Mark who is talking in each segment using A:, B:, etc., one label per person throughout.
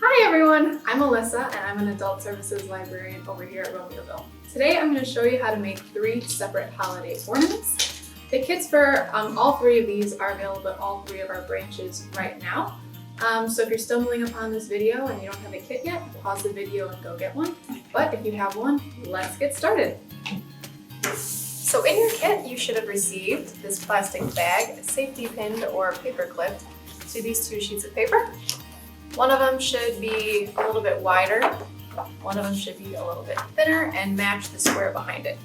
A: Hi everyone, I'm Alyssa and I'm an adult services librarian over here at Romeoville. Today I'm going to show you how to make 3 separate holiday ornaments. The kits for all 3 of these are available at all 3 of our branches right now. So if you're stumbling upon this video and you don't have a kit yet, pause the video and go get one. But if you have one, let's get started. So in your kit you should have received this plastic bag, safety pinned or paper clipped to these 2 sheets of paper. One of them should be a little bit wider, one of them should be a little bit thinner and match the square behind it.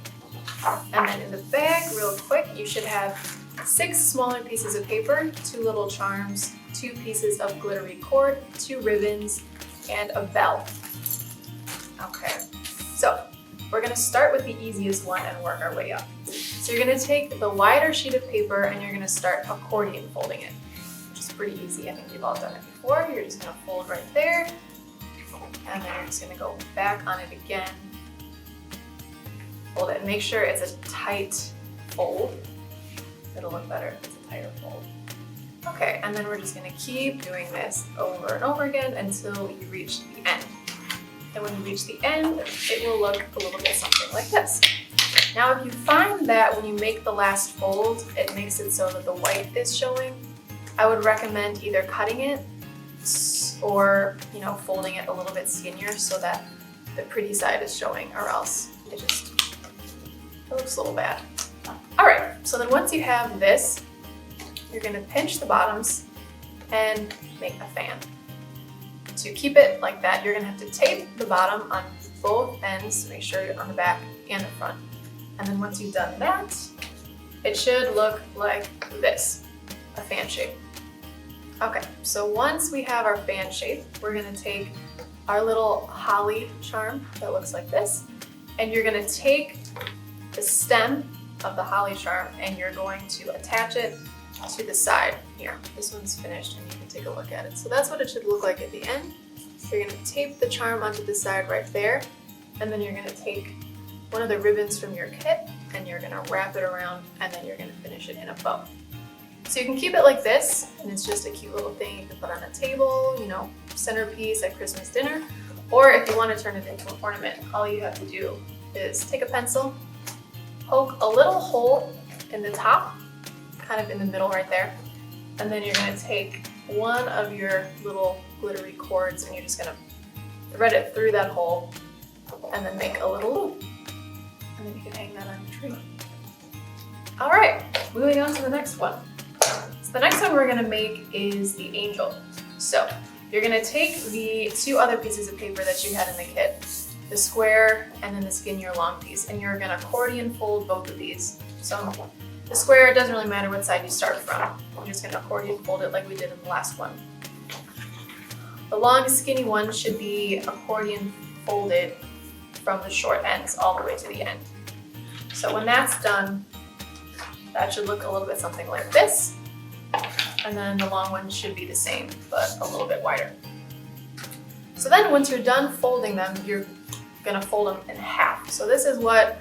A: And then in the bag, real quick, you should have 6 smaller pieces of paper, 2 little charms, 2 pieces of glittery cord, 2 ribbons, and a bell. Okay, so we're going to start with the easiest one and work our way up. So you're going to take the wider sheet of paper and you're going to start accordion folding it. Pretty easy. I think you've all done it before. You're just going to fold right there, and then you're just going to go back on it again. Fold it and make sure it's a tight fold. It'll look better if it's a tighter fold. Okay, and then we're just going to keep doing this over and over again until you reach the end. And when you reach the end, it will look a little bit something like this. Now, if you find that when you make the last fold, it makes it so that the white is showing, I would recommend either cutting it or, folding it a little bit skinnier so that the pretty side is showing, or else it looks a little bad. All right, so then once you have this, you're gonna pinch the bottoms and make a fan. To keep it like that, you're gonna have to tape the bottom on both ends to make sure you're on the back and the front. And then once you've done that, it should look like this, a fan shape. Okay, so once we have our fan shape, we're gonna take our little holly charm that looks like this, and you're gonna take the stem of the holly charm and you're going to attach it to the side here. This one's finished and you can take a look at it. So that's what it should look like at the end. You're gonna tape the charm onto the side right there, and then you're gonna take one of the ribbons from your kit and you're gonna wrap it around, and then you're gonna finish it in a bow. So you can keep it like this, and it's just a cute little thing you can put on a table, centerpiece at Christmas dinner. Or if you want to turn it into an ornament, all you have to do is take a pencil, poke a little hole in the top, kind of in the middle right there, and then you're going to take one of your little glittery cords and you're just going to thread it through that hole and then make a little loop. And then you can hang that on your tree. All right, moving on to the next one. So the next one we're going to make is the angel. So you're going to take the 2 other pieces of paper that you had in the kit, the square and then the skinnier long piece, and you're going to accordion fold both of these. So the square, it doesn't really matter what side you start from. You're just going to accordion fold it like we did in the last one. The long skinny one should be accordion folded from the short ends all the way to the end. So when that's done, that should look a little bit something like this. And then the long one should be the same, but a little bit wider. So then once you're done folding them, you're gonna fold them in half. So this is what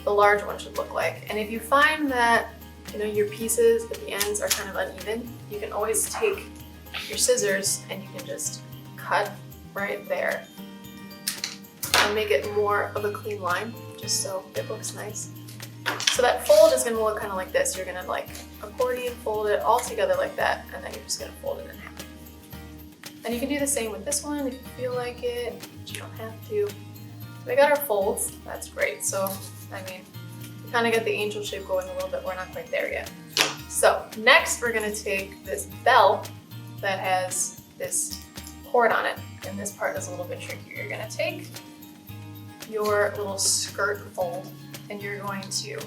A: the large one should look like. And if you find that your pieces at the ends are kind of uneven, you can always take your scissors and you can just cut right there and make it more of a clean line, just so it looks nice. So that fold is going to look kind of like this. You're going to accordion fold it all together like that, and then you're just going to fold it in half. And you can do the same with this one if you feel like it, but you don't have to. We got our folds, that's great. So, we kind of get the angel shape going a little bit. We're not quite there yet. So next we're going to take this bell that has this cord on it, and this part is a little bit trickier. You're going to take your little skirt fold and you're going to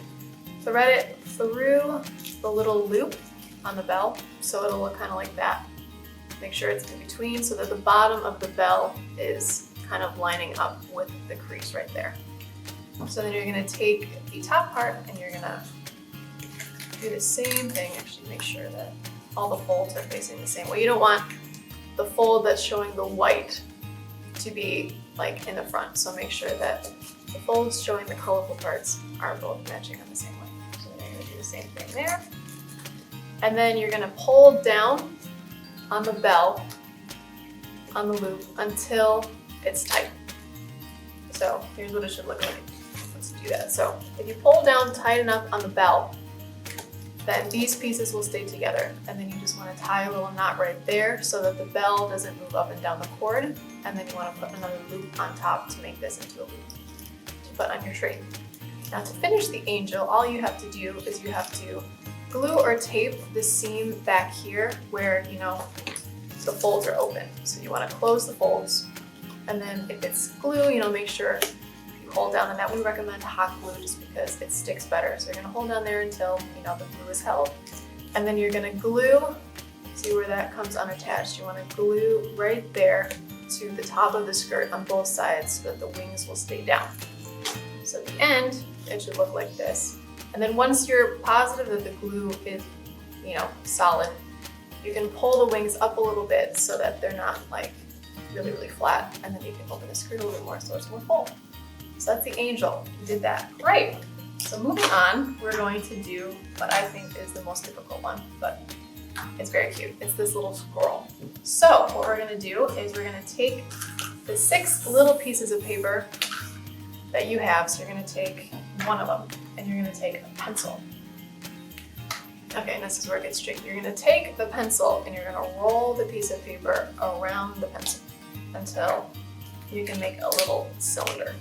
A: thread it through the little loop on the bell, so it'll look kind of like that. Make sure it's in between so that the bottom of the bell is kind of lining up with the crease right there. So then you're going to take the top part and you're going to do the same thing. Actually, make sure that all the folds are facing the same way. You don't want the fold that's showing the white to be in the front, so make sure that the folds showing the colorful parts are both matching on the same way. So then you're going to do the same thing there. And then you're going to pull down on the bell on the loop until it's tight. So here's what it should look like. Let's do that. So if you pull down tight enough on the bell, then these pieces will stay together. And then you just want to tie a little knot right there so that the bell doesn't move up and down the cord. And then you want to put another loop on top to make this into a loop to put on your tree. Now to finish the angel, all you have to do is you have to glue or tape the seam back here where, you know, the folds are open. So you want to close the folds. And then if it's glue, you know, make sure you hold down the net. We recommend hot glue just because it sticks better. So you're going to hold down there until, you know, the glue is held. And then you're going to glue, see where that comes unattached. You want to glue right there to the top of the skirt on both sides so that the wings will stay down. So at the end, it should look like this. And then once you're positive that the glue is, you know, solid, you can pull the wings up a little bit so that they're not like really, really flat. And then you can open the skirt a little bit more so it's more full. So that's the angel. You did that. Great. So moving on, we're going to do what I think is the most difficult one, but it's very cute. It's this little squirrel. So what we're gonna do is we're gonna take the 6 little pieces of paper that you have. So you're gonna take one of them and you're gonna take a pencil. Okay, and this is where it gets tricky. You're gonna take the pencil and you're gonna roll the piece of paper around the pencil until you can make a little cylinder.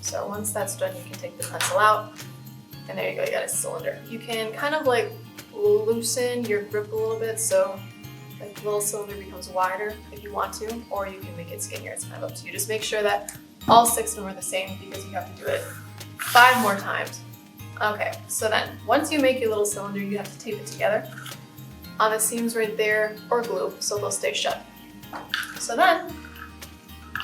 A: So once that's done, you can take the pencil out and there you go, you got a cylinder. You can kind of like loosen your grip a little bit so like the little cylinder becomes wider if you want to, or you can make it skinnier. It's kind of up to you. Just make sure that all 6 of them are the same because you have to do it 5 more times. Okay, so then once you make your little cylinder, you have to tape it together on the seams right there or glue so they'll stay shut. So then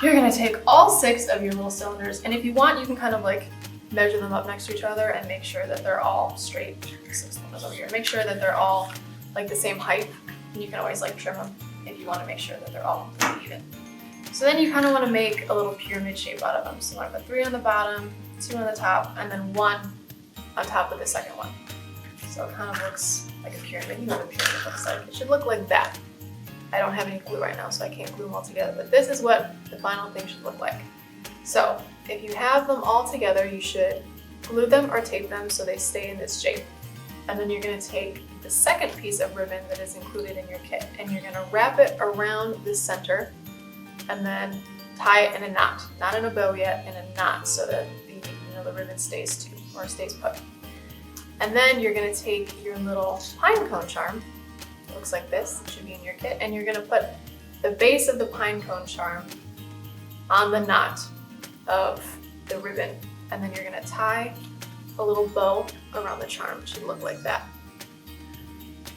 A: you're gonna take all 6 of your little cylinders, and if you want, you can kind of like measure them up next to each other and make sure that they're all straight. 6 cylinders over here. Make sure that they're all like the same height, and you can always like trim them if you want to make sure that they're all completely even. So then you kind of want to make a little pyramid shape out of them. So you want to put 3 on the bottom, 2 on the top, and then 1 on top of the second one. So it kind of looks like a pyramid. You know what a pyramid looks like. It should look like that. I don't have any glue right now, so I can't glue them all together, but this is what the final thing should look like. So if you have them all together, you should glue them or tape them so they stay in this shape. And then you're going to take the second piece of ribbon that is included in your kit and you're going to wrap it around the center and then tie it in a knot. Not in a bow yet, in a knot so that the ribbon stays put. And then you're going to take your little pine cone charm. It looks like this. It should be in your kit. And you're going to put the base of the pine cone charm on the knot of the ribbon. And then you're going to tie a little bow around the charm. It should look like that.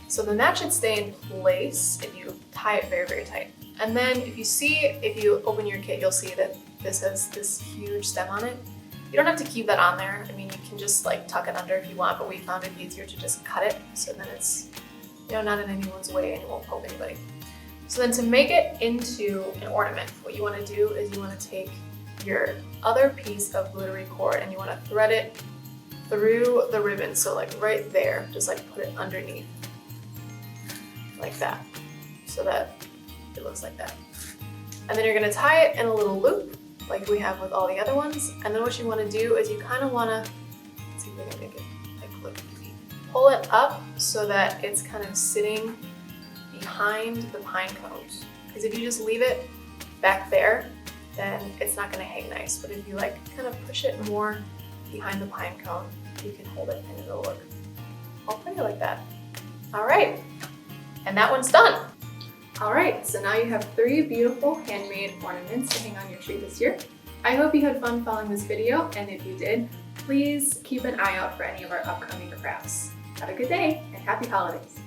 A: So then that should stay in place if you tie it very, very tight. And then if you open your kit, you'll see that this has this huge stem on it. You don't have to keep that on there. I mean, you can just like tuck it under if you want, but we found it easier to just cut it so then it's, you know, not in anyone's way and it won't poke anybody. So then to make it into an ornament, what you want to do is you want to take your other piece of glittery cord and you want to thread it through the ribbon. So like right there, just like put it underneath like that so that it looks like that. And then you're going to tie it in a little loop like we have with all the other ones. And then what you want to do is you kind of want to, let's see if we can make it like look easy. Pull it up so that it's kind of sitting behind the pine cones. Because if you just leave it back there, then it's not going to hang nice. But if you like kind of push it more behind the pine cone, you can hold it and it'll look all pretty like that. All right, and that one's done. All right, so now you have 3 beautiful handmade ornaments to hang on your tree this year. I hope you had fun following this video, and if you did, please keep an eye out for any of our upcoming crafts. Have a good day and happy holidays.